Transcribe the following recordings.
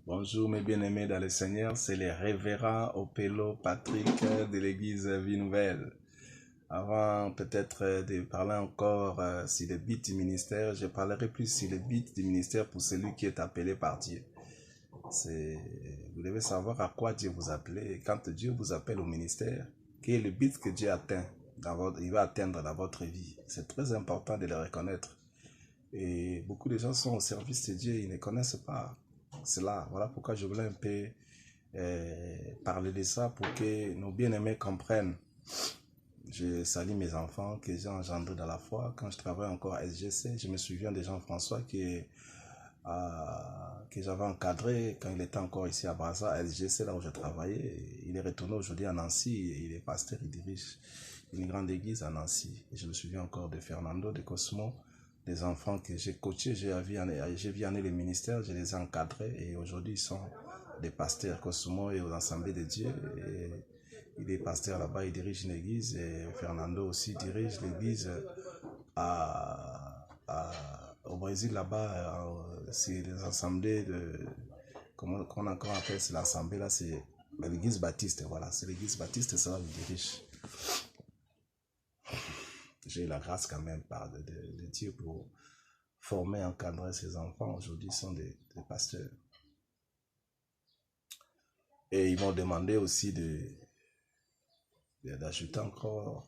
Bonjour mes bien-aimés dans le Seigneur, c'est les révérends Opello Patrick de l'église Vie Nouvelle. Avant peut-être de parler encore sur le but du ministère, je parlerai plus sur le but du ministère pour celui qui est appelé par Dieu. Vous devez savoir à quoi Dieu vous appelle. Et quand Dieu vous appelle au ministère, quel est le but que Dieu atteint il va atteindre dans votre vie. C'est très important de le reconnaître. Et beaucoup de gens sont au service de Dieu, ils ne connaissent pas cela. Voilà pourquoi je voulais un peu parler de ça pour que nos bien-aimés comprennent. Je salue mes enfants que j'ai engendrés dans la foi. Quand je travaille encore à SGC, je me souviens de Jean-François que j'avais encadré quand il était encore ici à Brazza, à SGC, là où je travaillais. Il est retourné aujourd'hui à Nancy, il est pasteur, il dirige une grande église à Nancy. Et je me souviens encore de Fernando, de Cosmo, des enfants que j'ai coachés, j'ai vu amener les ministères, je les ai encadrés et aujourd'hui ils sont des pasteurs. Cosmo et aux assemblées de Dieu. Et il est pasteur là-bas, il dirige une église et Fernando aussi dirige l'église au Brésil là-bas. C'est les assemblées de... Comment on appelle c'est l'assemblée là, c'est l'église baptiste, voilà, c'est l'église baptiste, c'est là où il dirige. J'ai eu la grâce quand même de Dieu pour former, encadrer ces enfants. Aujourd'hui, ils sont des pasteurs. Et ils m'ont demandé aussi d'ajouter encore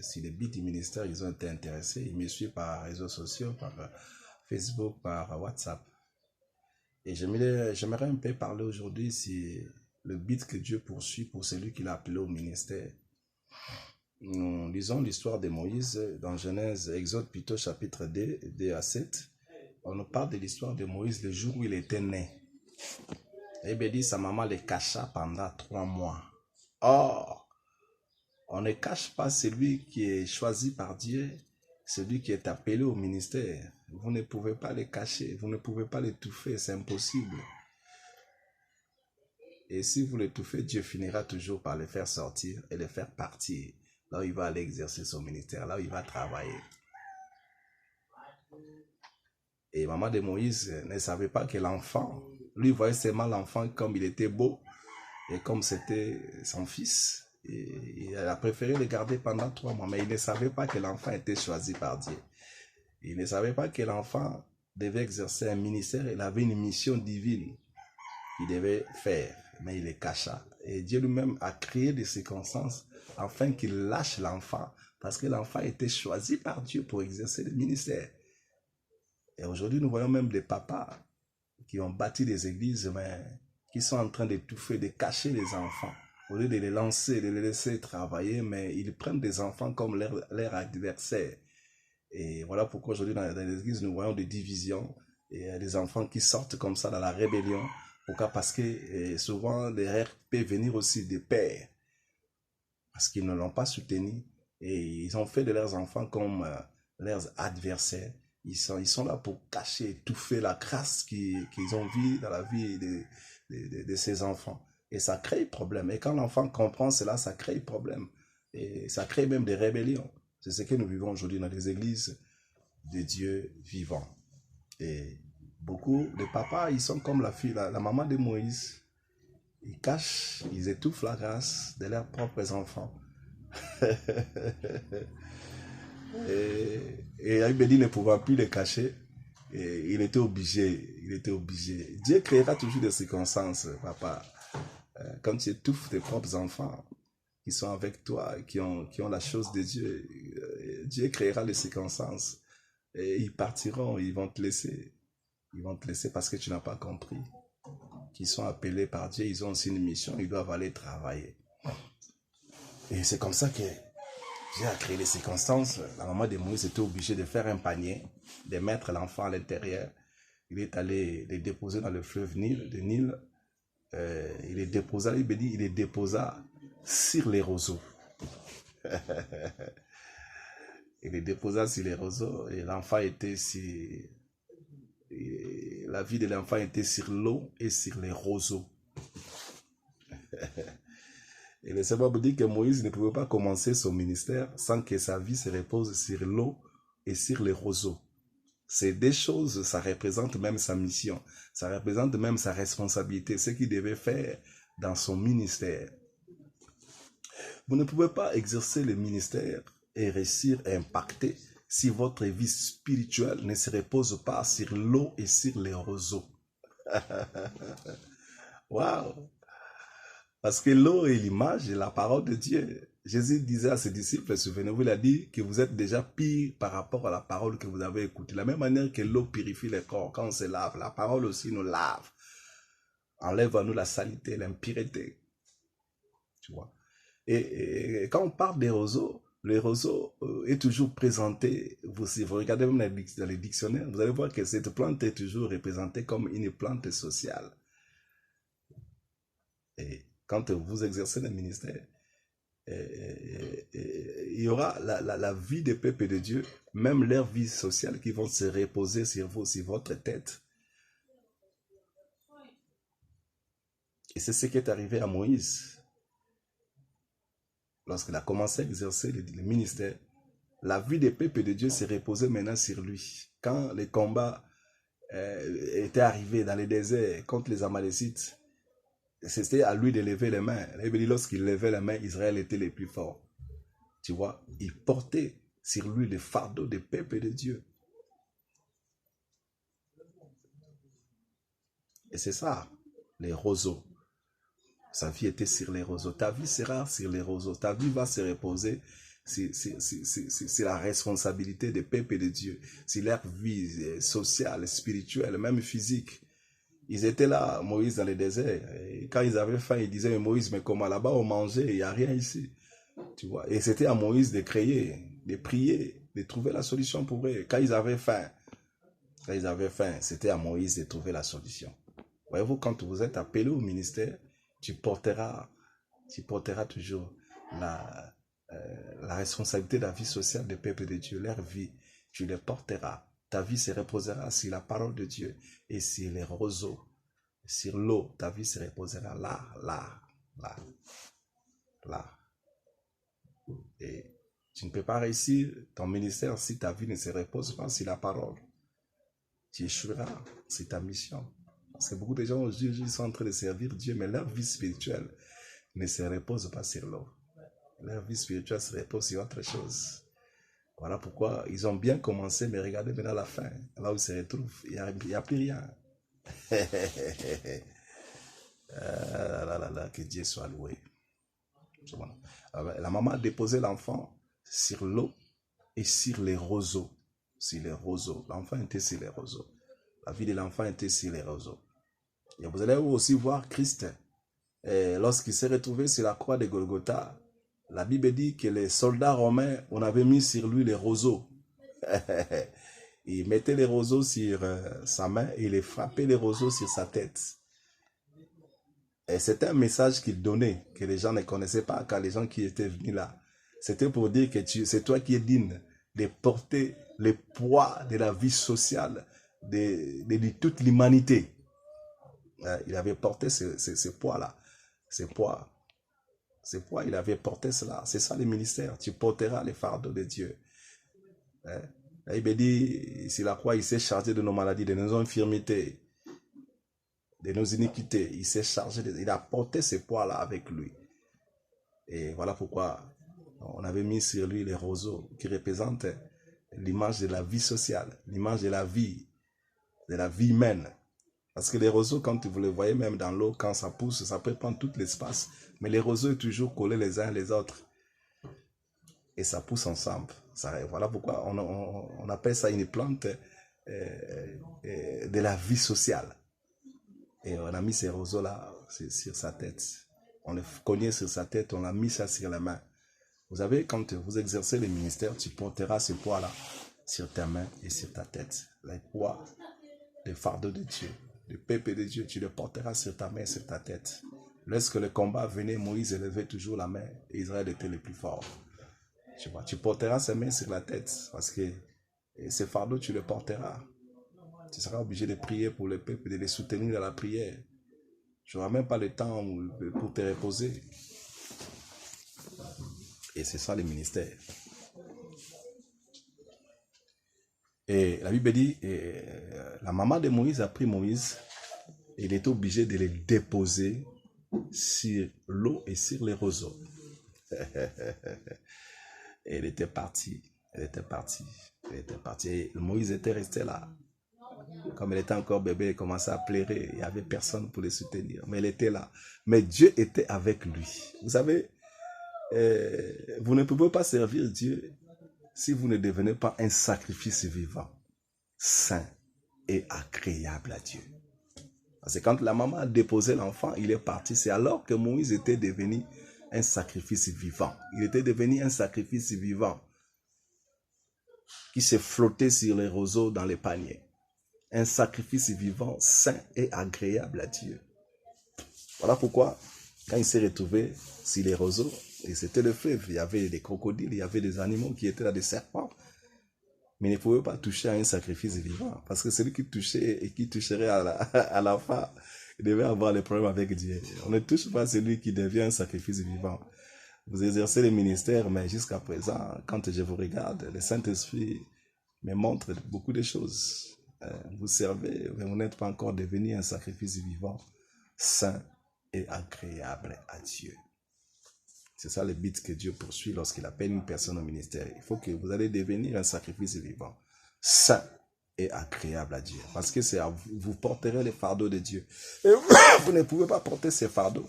si les buts du ministère, ils ont été intéressés. Ils me suivent par réseaux sociaux, par Facebook, par WhatsApp. Et j'aimerais un peu parler aujourd'hui sur le but que Dieu poursuit pour celui qu'il a appelé au ministère. Nous lisons l'histoire de Moïse dans Genèse, Exode plutôt chapitre 2 à 7. On nous parle de l'histoire de Moïse le jour où il était né. Et bien dit, sa maman le cacha pendant 3 mois. Or, on ne cache pas celui qui est choisi par Dieu, celui qui est appelé au ministère. Vous ne pouvez pas le cacher, vous ne pouvez pas l'étouffer, c'est impossible. Et si vous l'étouffez, Dieu finira toujours par le faire sortir et le faire partir. Là où il va aller exercer son ministère, là où il va travailler. Et maman de Moïse ne savait pas que l'enfant, lui voyait seulement l'enfant comme il était beau et comme c'était son fils. Et elle a préféré le garder pendant 3 mois, mais il ne savait pas que l'enfant était choisi par Dieu. Il ne savait pas que l'enfant devait exercer un ministère, il avait une mission divine qu'il devait faire, mais il le cacha. Et Dieu lui-même a créé des circonstances afin qu'il lâche l'enfant, parce que l'enfant était choisi par Dieu pour exercer le ministère. Et aujourd'hui, nous voyons même des papas qui ont bâti des églises, mais qui sont en train d'étouffer, de cacher les enfants. Au lieu de les lancer, de les laisser travailler, mais ils prennent des enfants comme leur adversaire. Et voilà pourquoi aujourd'hui, dans les églises, nous voyons des divisions et des enfants qui sortent comme ça dans la rébellion. Pourquoi? Parce que souvent, l'erreur peut venir aussi des pères. Parce qu'ils ne l'ont pas soutenu. Et ils ont fait de leurs enfants comme leurs adversaires. Ils sont là pour cacher, étouffer la grâce qu'ils ont vue dans la vie de ces enfants. Et ça crée problème. Et quand l'enfant comprend cela, ça crée problème. Et ça crée même des rébellions. C'est ce que nous vivons aujourd'hui dans les églises de Dieu vivant. Et beaucoup de papas, ils sont comme la maman de Moïse. Ils cachent, ils étouffent la grâce de leurs propres enfants. Et Aïbedi ne pouvant plus le cacher, et il était obligé. Dieu créera toujours des circonstances, papa. Quand tu étouffes tes propres enfants qui sont avec toi, qui ont la chose de Dieu, Dieu créera les circonstances. Et ils partiront, ils vont te laisser. Ils vont te laisser parce que tu n'as pas compris. Qu'ils sont appelés par Dieu, ils ont aussi une mission, ils doivent aller travailler. Et c'est comme ça que Dieu a créé les circonstances. La maman de Moïse était obligée de faire un panier, de mettre l'enfant à l'intérieur. Il est allé le déposer dans le fleuve Nil. Il les déposa sur les roseaux. Il les déposa sur les roseaux et l'enfant était sur... La vie de l'enfant était sur l'eau et sur les roseaux. Et le Seigneur dit que Moïse ne pouvait pas commencer son ministère sans que sa vie se repose sur l'eau et sur les roseaux. C'est des choses, ça représente même sa mission, ça représente même sa responsabilité, ce qu'il devait faire dans son ministère. Vous ne pouvez pas exercer le ministère et réussir à impacter si votre vie spirituelle ne se repose pas sur l'eau et sur les roseaux. Waouh! Parce que l'eau est l'image de la parole de Dieu. Jésus disait à ses disciples, souvenez-vous, il a dit que vous êtes déjà pire par rapport à la parole que vous avez écoutée. De la même manière que l'eau purifie le corps quand on se lave, la parole aussi nous lave. Enlève à nous la saleté, l'impureté. Tu vois. Et quand on parle des roseaux, le roseau est toujours présenté, si vous regardez même dans les dictionnaires, vous allez voir que cette plante est toujours représentée comme une plante sociale. Et quand vous exercez le ministère, il y aura la vie des peuples de Dieu, même leur vie sociale qui vont se reposer sur vous, sur votre tête. Et c'est ce qui est arrivé à Moïse. Lorsqu'il a commencé à exercer le ministère, la vie des peuples de Dieu s'est reposée maintenant sur lui. Quand les combats étaient arrivés dans les déserts contre les Amalécites, c'était à lui de lever les mains. Lorsqu'il levait les mains, Israël était le plus fort. Tu vois, il portait sur lui le fardeau des peuples de Dieu. Et c'est ça, les roseaux. Sa vie était sur les roseaux. Ta vie sera sur les roseaux. Ta vie va se reposer sur la responsabilité des peuples de Dieu. Sur leur vie sociale, spirituelle, même physique. Ils étaient là, Moïse, dans le désert. Et quand ils avaient faim, ils disaient, mais Moïse, mais comment là-bas on mangeait, il n'y a rien ici. Tu vois. Et c'était à Moïse de créer, de prier, de trouver la solution pour eux. Quand ils avaient faim, c'était à Moïse de trouver la solution. Voyez-vous, quand vous êtes appelé au ministère, tu porteras toujours la responsabilité de la vie sociale des peuples de Dieu. Leur vie, tu les porteras. Ta vie se reposera sur la parole de Dieu et sur les roseaux, sur l'eau. Ta vie se reposera là. Et tu ne peux pas réussir ton ministère si ta vie ne se repose pas sur la parole. Tu échoueras, c'est ta mission. Parce que beaucoup de gens aujourd'hui sont en train de servir Dieu, mais leur vie spirituelle ne se repose pas sur l'eau. Leur vie spirituelle se repose sur autre chose. Voilà pourquoi ils ont bien commencé, mais regardez maintenant la fin. Là où ils se retrouvent, il n'y a plus rien. Que Dieu soit loué. La maman a déposé l'enfant sur l'eau et sur les roseaux. Sur les roseaux. L'enfant était sur les roseaux. La vie de l'enfant était sur les roseaux. Et vous allez aussi voir Christ. Lorsqu'il s'est retrouvé sur la croix de Golgotha, la Bible dit que les soldats romains, on avait mis sur lui les roseaux. Il mettait les roseaux sur sa main et il frappait les roseaux sur sa tête. Et c'était un message qu'il donnait, que les gens ne connaissaient pas, car les gens qui étaient venus là, c'était pour dire que c'est toi qui es digne de porter le poids de la vie sociale de toute l'humanité. Il avait porté ce poids-là. Ce poids, il avait porté cela. C'est ça le ministère. Tu porteras les fardeaux de Dieu. Il dit, sur la croix, il s'est chargé de nos maladies, de nos infirmités, de nos iniquités. Il s'est chargé, il a porté ce poids-là avec lui. Et voilà pourquoi on avait mis sur lui les roseaux qui représentent l'image de la vie sociale, l'image de la vie humaine. Parce que les roseaux, quand vous les voyez même dans l'eau, quand ça pousse, ça peut prendre tout l'espace. Mais les roseaux sont toujours collés les uns les autres. Et ça pousse ensemble. Voilà pourquoi on appelle ça une plante de la vie sociale. Et on a mis ces roseaux-là sur sa tête. On les cognait sur sa tête, on a mis ça sur la main. Vous savez, quand vous exercez le ministère, tu porteras ce poids-là sur ta main et sur ta tête. Le poids des fardeaux de Dieu. Le peuple de Dieu, tu le porteras sur ta main et sur ta tête. Lorsque le combat venait, Moïse élevait toujours la main et Israël était le plus fort. Tu porteras ses mains sur la tête parce que ces fardeaux, tu les porteras. Tu seras obligé de prier pour le peuple, de les soutenir dans la prière. Tu n'auras même pas le temps pour te reposer. Et c'est ça le ministère. Et la Bible dit, la maman de Moïse a pris Moïse, et il était obligé de le déposer sur l'eau et sur les roseaux. Et elle était partie, elle était partie, elle était partie. Et Moïse était resté là. Comme elle était encore bébé, elle commençait à pleurer. Il n'y avait personne pour le soutenir. Mais elle était là. Mais Dieu était avec lui. Vous savez, vous ne pouvez pas servir Dieu si vous ne devenez pas un sacrifice vivant, saint et agréable à Dieu. Parce que quand la maman a déposé l'enfant, il est parti. C'est alors que Moïse était devenu un sacrifice vivant. Il était devenu un sacrifice vivant qui se flottait sur les roseaux dans les paniers. Un sacrifice vivant, saint et agréable à Dieu. Voilà pourquoi, quand il s'est retrouvé sur les roseaux, et c'était le fleuve, il y avait des crocodiles, il y avait des animaux qui étaient là, des serpents, mais il ne pouvait pas toucher à un sacrifice vivant, parce que celui qui touchait et qui toucherait à la fin, il devait avoir des problèmes avec Dieu. On ne touche pas celui qui devient un sacrifice vivant. Vous exercez le ministère, mais jusqu'à présent, quand je vous regarde, le Saint-Esprit me montre beaucoup de choses. Vous servez, mais vous n'êtes pas encore devenu un sacrifice vivant, saint et agréable à Dieu. C'est ça le but que Dieu poursuit lorsqu'il appelle une personne au ministère. Il faut que vous allez devenir un sacrifice vivant, saint et agréable à Dieu. Parce que c'est à vous, vous porterez les fardeaux de Dieu. Et vous ne pouvez pas porter ces fardeaux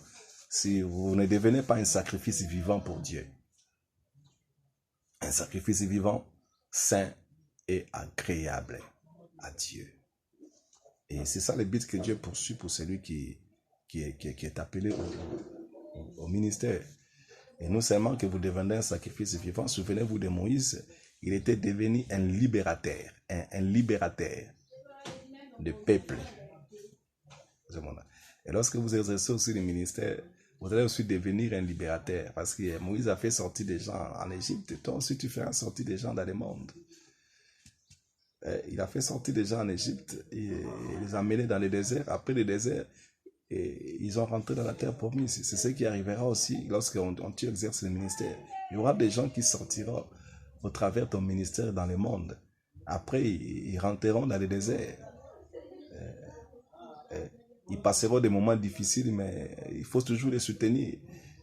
si vous ne devenez pas un sacrifice vivant pour Dieu. Un sacrifice vivant, saint et agréable à Dieu. Et c'est ça le but que Dieu poursuit pour celui qui est appelé au ministère. Et non seulement que vous devenez un sacrifice vivant, souvenez-vous de Moïse, il était devenu un libérateur de peuple. Et lorsque vous exercez aussi le ministère, vous allez aussi devenir un libérateur. Parce que Moïse a fait sortir des gens en Égypte. Toi aussi, tu feras sortir des gens dans le monde. Il a fait sortir des gens en Égypte et les a menés dans le désert. Après le désert, et ils ont rentré dans la terre promise. C'est ce qui arrivera aussi lorsque tu exerces le ministère. Il y aura des gens qui sortiront au travers de ton ministère dans le monde. Après, ils rentreront dans le désert. Ils passeront des moments difficiles, mais il faut toujours les soutenir.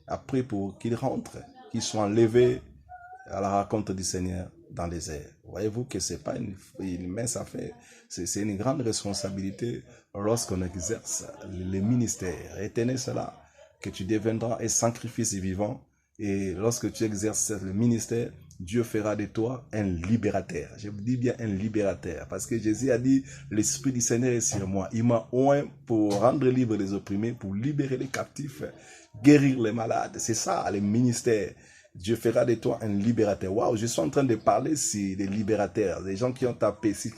Après, pour qu'ils rentrent, qu'ils soient enlevés à la rencontre du Seigneur dans les airs. Voyez-vous que ce n'est pas une mince affaire. C'est une grande responsabilité lorsqu'on exerce le ministère. Retenez cela, que tu deviendras un sacrifice vivant. Et lorsque tu exerces le ministère, Dieu fera de toi un libérateur. Je vous dis bien un libérateur. Parce que Jésus a dit, l'Esprit du Seigneur est sur moi. Il m'a oint pour rendre libre les opprimés, pour libérer les captifs, guérir les malades. C'est ça, le ministère. Dieu fera de toi un libérateur. Waouh, je suis en train de parler sur des libérateurs, des gens qui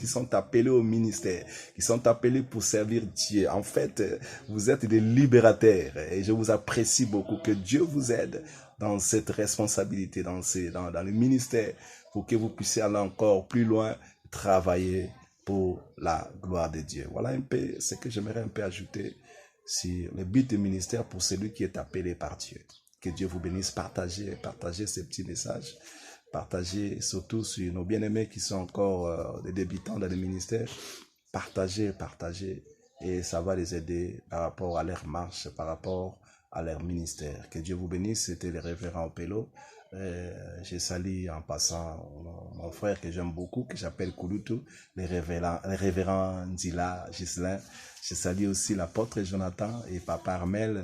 sont appelés au ministère, qui sont appelés pour servir Dieu. En fait, vous êtes des libérateurs et je vous apprécie beaucoup. Que Dieu vous aide dans cette responsabilité, dans le ministère, pour que vous puissiez aller encore plus loin, travailler pour la gloire de Dieu. Voilà un peu ce que j'aimerais un peu ajouter sur le but du ministère pour celui qui est appelé par Dieu. Que Dieu vous bénisse. Partagez ces petits messages. Partagez surtout sur nos bien-aimés qui sont encore des débutants dans le ministère. Partagez. Et ça va les aider par rapport à leur marche, par rapport à leur ministère. Que Dieu vous bénisse. C'était le révérend Opelo. Je salue en passant mon frère que j'aime beaucoup, que j'appelle Kouloutou, le révérend Ndila Ghislain. Je salue aussi l'apôtre Jonathan et Papa Armel,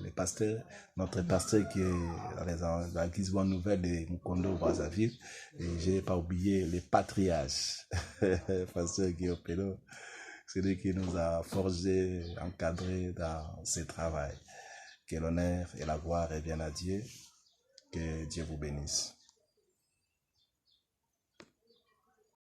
le pasteur, notre pasteur qui est dans la Guise Bonne Nouvelle de Mukondo, Brazzaville. Et je n'ai pas oublié les patriarches, pasteur Guillaume Pello, celui qui nous a forgé, encadré dans ce travail. Que l'honneur et la gloire reviennent à Dieu. Que Dieu vous bénisse.